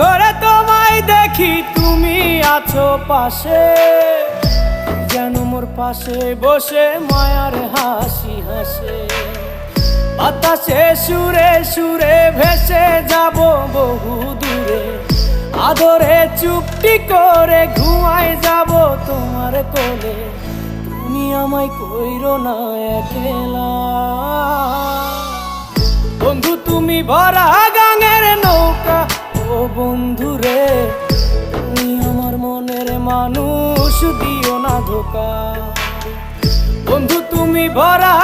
ঘরে তোমায় দেখি তুমি আছো পাশে, যেন মোর পাশে বসে মায়ার হাসি হাসে। বাতাসে সুরে সুরে ভেসে যাব বহু দূরে, আদরে চুপটি করে ঘুমায় যাব তোমার কোলে। তুমি আমায় কইরো না একলা বন্ধু, তুমি ভরা গাঙের নৌকা। ও বন্ধু রে, তুমি আমার মনের মানুষ, দিও না ধোকা। বন্ধু তুমি ভরা